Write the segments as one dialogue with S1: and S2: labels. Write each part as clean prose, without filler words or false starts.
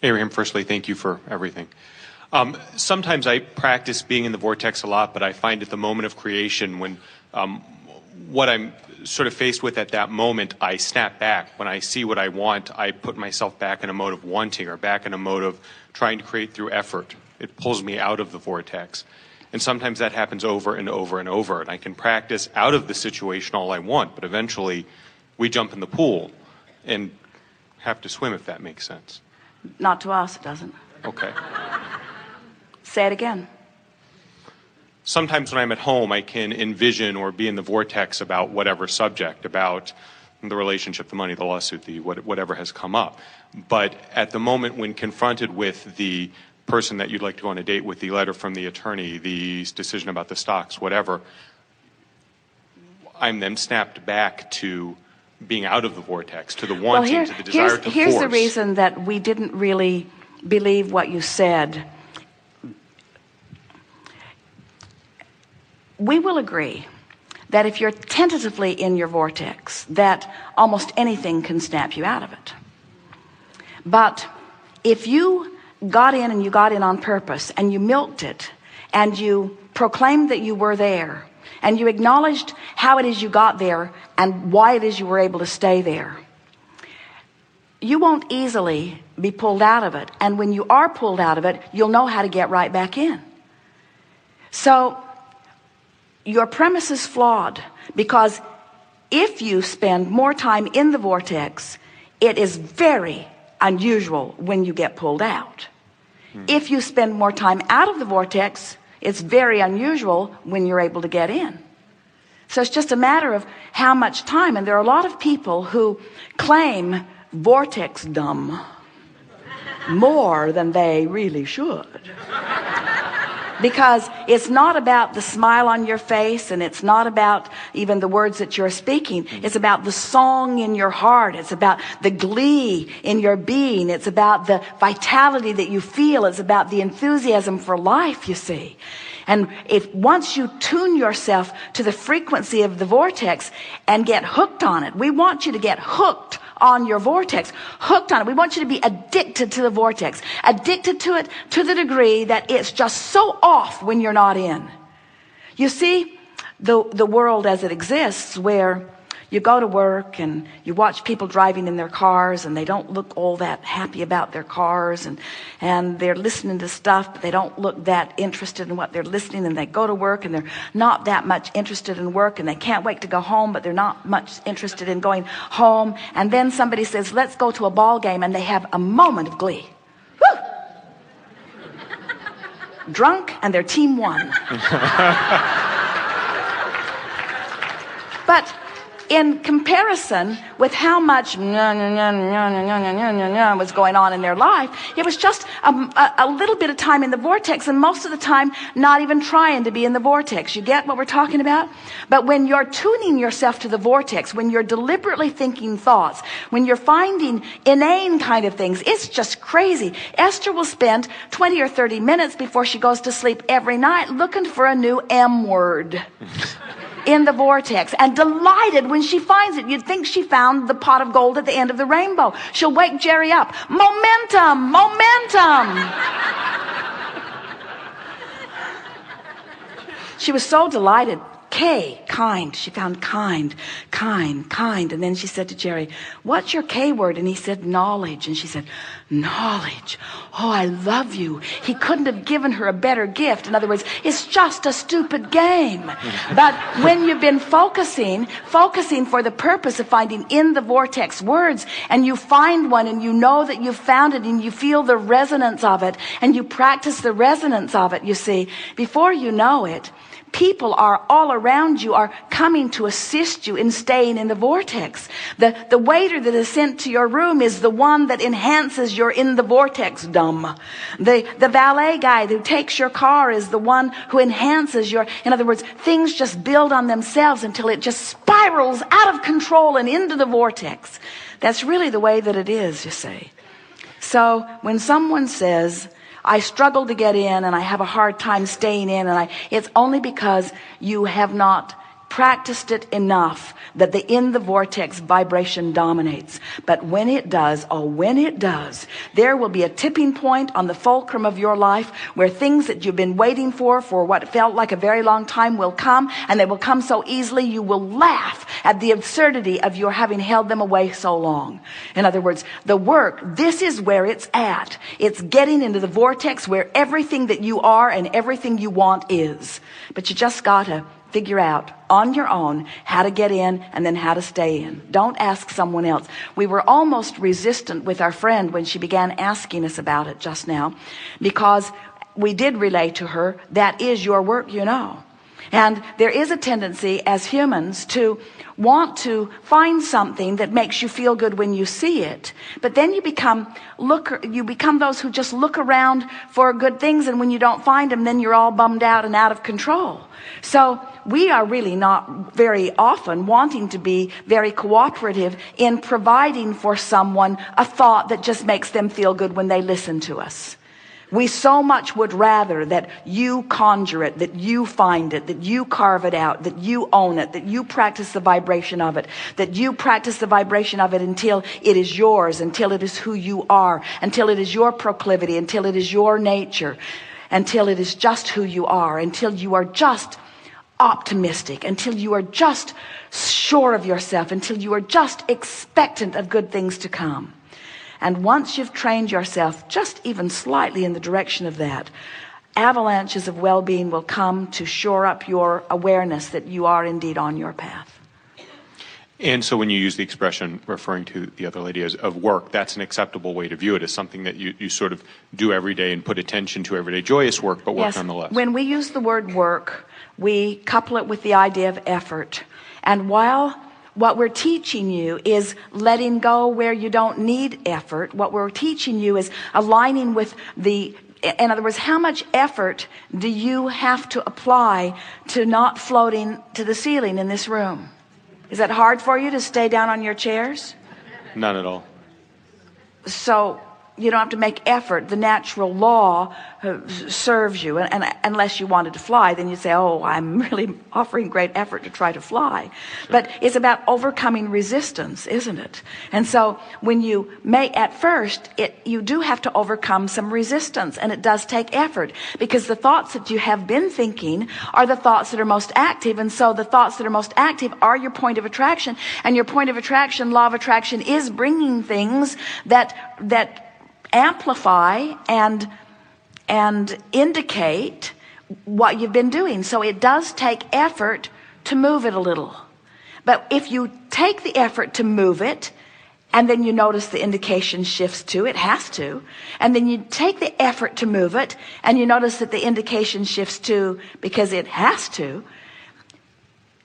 S1: Abraham, firstly, thank you for everything. Sometimes I practice being in the vortex a lot, but I find at the moment of creation when what I'm sort of faced with at that moment, I snap back. When I see what I want, I put myself back in a mode of wanting or back in a mode of trying to create through effort. It pulls me out of the vortex. And sometimes that happens over and over and over. And I can practice out of the situation all I want, but eventually we jump in the pool and have to swim, if that makes sense.
S2: Not to us, it doesn't.
S1: Okay.
S2: Say it again.
S1: Sometimes when I'm at home, I can envision or be in the vortex about whatever subject, about the relationship, the money, the lawsuit, the whatever has come up. But at the moment when confronted with the person that you'd like to go on a date with, the letter from the attorney, the decision about the stocks, whatever, I'm then snapped back to being out of the vortex, to the wanting, to the desire to force.
S2: Here's the reason that we didn't really believe what you said. We will agree that if you're tentatively in your vortex, that almost anything can snap you out of it. But if you got in and you got in on purpose and you milked it and you proclaimed that you were there and you acknowledged how it is you got there and why it is you were able to stay there, you won't easily be pulled out of it. And when you are pulled out of it, you'll know how to get right back in. So your premise is flawed, because if you spend more time in the vortex, it is very unusual when you get pulled out. If you spend more time out of the vortex, it's very unusual when you're able to get in. So it's just a matter of how much time. And there are a lot of people who claim vortex dumb more than they really should. Because it's not about the smile on your face, and it's not about even the words that you're speaking. It's about the song in your heart. It's about the glee in your being. It's about the vitality that you feel. It's about the enthusiasm for life, you see. And if once you tune yourself to the frequency of the vortex and get hooked on it, we want you to get hooked on your vortex, hooked on it. We want you to be addicted to the vortex, addicted to it to the degree that it's just so off when you're not in. You see, the world as it exists, where you go to work and you watch people driving in their cars and they don't look all that happy about their cars, and they're listening to stuff, but they don't look that interested in what they're listening, and they go to work and they're not that much interested in work, and they can't wait to go home, but they're not much interested in going home. And then somebody says, let's go to a ball game, and they have a moment of glee. Woo! Drunk, and their team won. But in comparison with how much was going on in their life, it was just a little bit of time in the vortex, and most of the time not even trying to be in the vortex. You get what we're talking about? But when you're tuning yourself to the vortex, when you're deliberately thinking thoughts, when you're finding inane kind of things, it's just crazy. Esther will spend 20 or 30 minutes before she goes to sleep every night looking for a new M word in the vortex, and delighted when she finds it. You'd think she found the pot of gold at the end of the rainbow. She'll wake Jerry up. Momentum, momentum. She was so delighted. K, kind. She found kind. And then she said to Jerry, what's your K word? And he said, knowledge. And she said, knowledge. Oh, I love you. He couldn't have given her a better gift. In other words, it's just a stupid game. But when you've been focusing for the purpose of finding in the vortex words, and you find one and you know that you've found it, and you feel the resonance of it, and you practice the resonance of it, you see, before you know it, people are all around you are coming to assist you in staying in the vortex. The waiter that is sent to your room is the one that enhances your in the vortex dumb. The valet guy who takes your car is the one who enhances your, in other words, things just build on themselves until it just spirals out of control and into the vortex. That's really the way that it is, you see. So when someone says, I struggle to get in and I have a hard time staying in, and it's only because you have not practiced it enough that in the vortex vibration dominates. But when it does, there will be a tipping point on the fulcrum of your life where things that you've been waiting for what felt like a very long time will come, and they will come so easily you will laugh at the absurdity of your having held them away so long. In other words, the work, this is where it's at. It's getting into the vortex where everything that you are and everything you want is. But you just got to figure out on your own how to get in and then how to stay in. Don't ask someone else. We were almost resistant with our friend when she began asking us about it just now, because we did relay to her, that is your work, you know. And there is a tendency as humans to want to find something that makes you feel good when you see it. But then you become those who just look around for good things, and when you don't find them, then you're all bummed out and out of control. So we are really not very often wanting to be very cooperative in providing for someone a thought that just makes them feel good when they listen to us. We so much would rather that you conjure it, that you find it, that you carve it out, that you own it, that you practice the vibration of it, that you practice the vibration of it until it is yours, until it is who you are, until it is your proclivity, until it is your nature, until it is just who you are, until you are just optimistic, until you are just sure of yourself, until you are just expectant of good things to come. And once you've trained yourself just even slightly in the direction of that, avalanches of well-being will come to shore up your awareness that you are indeed on your path.
S1: And so when you use the expression referring to the other lady as of work, that's an acceptable way to view it, as something that you sort of do every day and put attention to every day. Joyous work, but work nonetheless.
S2: When we use the word work, we couple it with the idea of effort. And while what we're teaching you is letting go where you don't need effort, what we're teaching you is aligning with in other words, how much effort do you have to apply to not floating to the ceiling in this room? Is that hard for you to stay down on your chairs?
S1: Not at all.
S2: So you don't have to make effort. The natural law serves you. And unless you wanted to fly, then you say, oh, I'm really offering great effort to try to fly. But it's about overcoming resistance, isn't it? And so when you at first, you do have to overcome some resistance, and it does take effort, because the thoughts that you have been thinking are the thoughts that are most active. And so the thoughts that are most active are your point of attraction, and your point of attraction, law of attraction, is bringing things that amplify and indicate what you've been doing. So it does take effort to move it a little. But if you take the effort to move it, and then you notice the indication shifts to, it has to, and then you take the effort to move it, and you notice that the indication shifts to because it has to,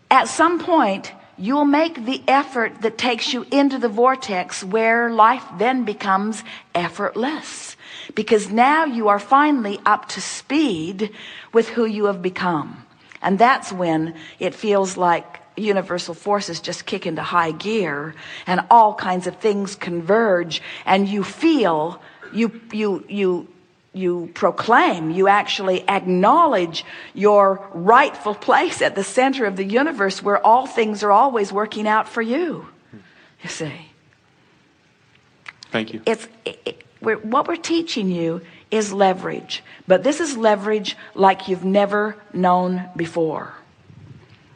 S2: at some point you'll make the effort that takes you into the vortex where life then becomes effortless. Because now you are finally up to speed with who you have become. And that's when it feels like universal forces just kick into high gear and all kinds of things converge, and you feel, you proclaim, you actually acknowledge your rightful place at the center of the universe, where all things are always working out for you. You see.
S1: Thank you.
S2: What we're teaching you is leverage, but this is leverage like you've never known before.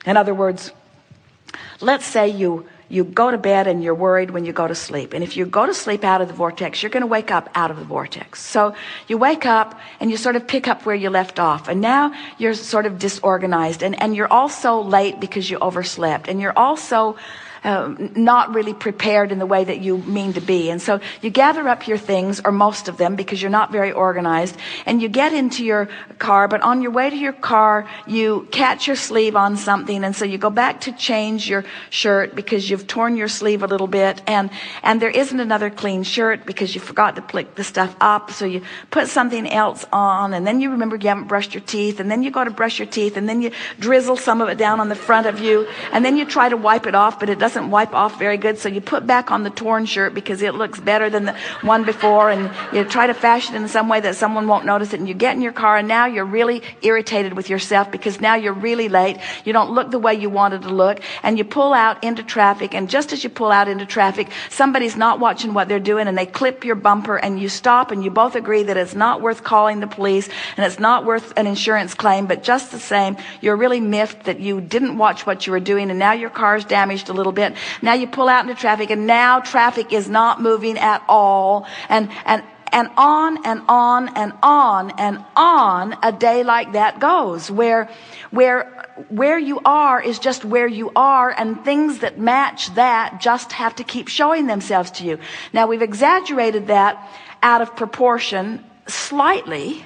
S2: In other words, let's say you go to bed and you're worried when you go to sleep. And if you go to sleep out of the vortex, you're going to wake up out of the vortex. So you wake up and you sort of pick up where you left off. And now you're sort of disorganized. And you're also late because you overslept. And you're also not really prepared in the way that you mean to be. And so you gather up your things, or most of them, because you're not very organized, and you get into your car. But on your way to your car, you catch your sleeve on something, and so you go back to change your shirt because you've torn your sleeve a little bit, and there isn't another clean shirt because you forgot to pick the stuff up. So you put something else on, and then you remember you haven't brushed your teeth, and then you go to brush your teeth, and then you drizzle some of it down on the front of you, and then you try to wipe it off, but it doesn't doesn't wipe off very good, so you put back on the torn shirt because it looks better than the one before, and you try to fashion it in some way that someone won't notice it, and you get in your car, and now you're really irritated with yourself because now you're really late. You don't look the way you wanted to look, and you pull out into traffic, and just as you pull out into traffic, somebody's not watching what they're doing, and they clip your bumper, and you stop, and you both agree that it's not worth calling the police, and it's not worth an insurance claim, but just the same, you're really miffed that you didn't watch what you were doing, and now your car's damaged a little bit. Now you pull out into traffic, and now traffic is not moving at all, and on and on and on and on a day like that goes, where you are is just where you are, and things that match that just have to keep showing themselves to you. Now, we've exaggerated that out of proportion slightly,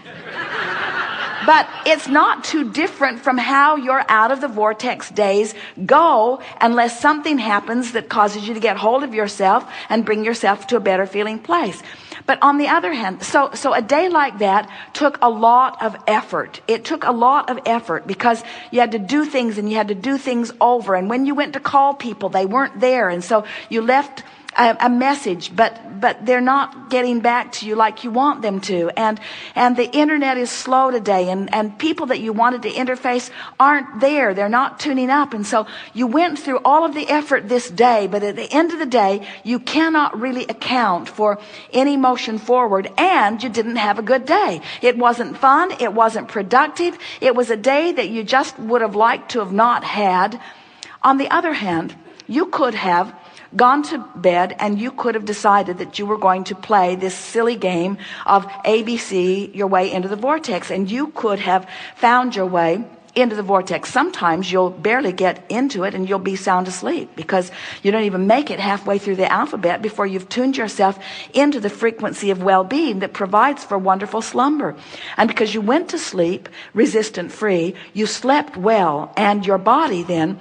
S2: but it's not too different from how your out of the vortex days go, unless something happens that causes you to get hold of yourself and bring yourself to a better feeling place. But on the other hand, so a day like that took a lot of effort. It took a lot of effort because you had to do things, and you had to do things over. And when you went to call people, they weren't there. And so you left a message, but they're not getting back to you like you want them to. And the internet is slow today, and people that you wanted to interface aren't there. They're not tuning up. And so you went through all of the effort this day, but at the end of the day, you cannot really account for any motion forward, and you didn't have a good day. It wasn't fun. It wasn't productive. It was a day that you just would have liked to have not had. On the other hand, you could have gone to bed, and you could have decided that you were going to play this silly game of ABC, your way into the vortex, and you could have found your way into the vortex. Sometimes you'll barely get into it, and you'll be sound asleep because you don't even make it halfway through the alphabet before you've tuned yourself into the frequency of well-being that provides for wonderful slumber. And because you went to sleep resistant-free, you slept well, and your body then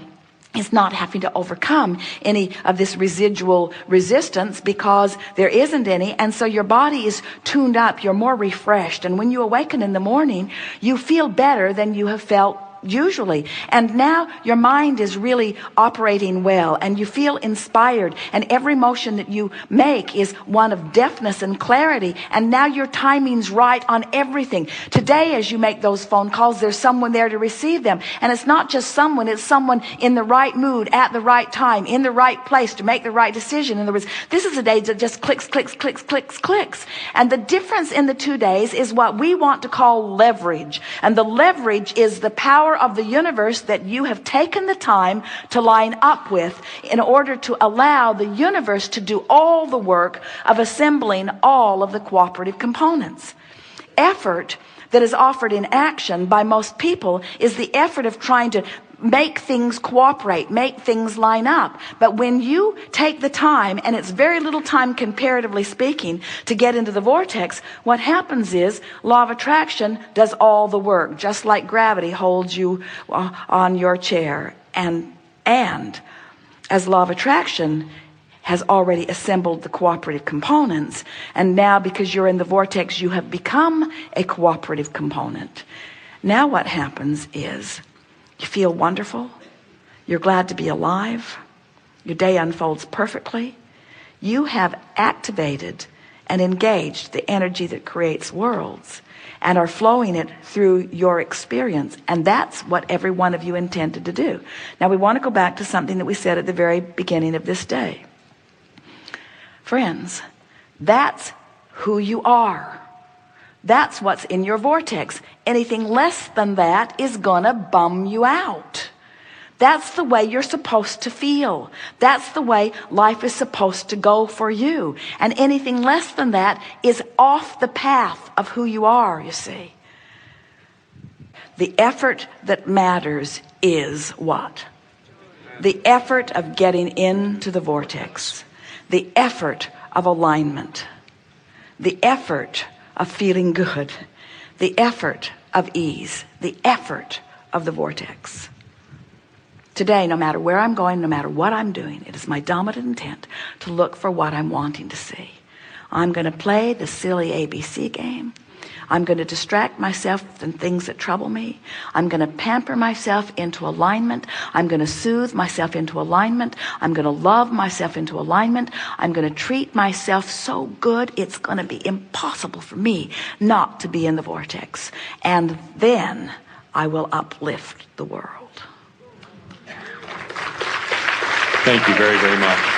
S2: is not having to overcome any of this residual resistance because there isn't any. And so your body is tuned up. You're more refreshed. And when you awaken in the morning, you feel better than you have felt usually. And now your mind is really operating well, and you feel inspired, and every motion that you make is one of deftness and clarity, and now your timing's right on everything. Today, as you make those phone calls, there's someone there to receive them, and it's not just someone, it's someone in the right mood at the right time, in the right place to make the right decision. In other words, this is a day that just clicks, clicks, clicks, clicks, clicks. And the difference in the 2 days is what we want to call leverage. And the leverage is the power of the universe that you have taken the time to line up with in order to allow the universe to do all the work of assembling all of the cooperative components. Effort that is offered in action by most people is the effort of trying to make things cooperate, make things line up. But when you take the time, and it's very little time comparatively speaking, to get into the vortex, what happens is law of attraction does all the work, just like gravity holds you on your chair. And as law of attraction has already assembled the cooperative components, and now because you're in the vortex, you have become a cooperative component. Now what happens is you feel wonderful. You're glad to be alive. Your day unfolds perfectly. You have activated and engaged the energy that creates worlds and are flowing it through your experience. And that's what every one of you intended to do. Now we want to go back to something that we said at the very beginning of this day. Friends, that's who you are. That's what's in your vortex. Anything less than that is gonna bum you out. That's the way you're supposed to feel. That's the way life is supposed to go for you. And anything less than that is off the path of who you are, you see. The effort that matters is what? The effort of getting into the vortex. The effort of alignment. The effort of feeling good, the effort of ease, the effort of the vortex. Today, no matter where I'm going, no matter what I'm doing, it is my dominant intent to look for what I'm wanting to see. I'm going to play the silly ABC game. I'm going to distract myself from things that trouble me. I'm going to pamper myself into alignment. I'm going to soothe myself into alignment. I'm going to love myself into alignment. I'm going to treat myself so good it's going to be impossible for me not to be in the vortex. And then I will uplift the world.
S1: Thank you very, very much.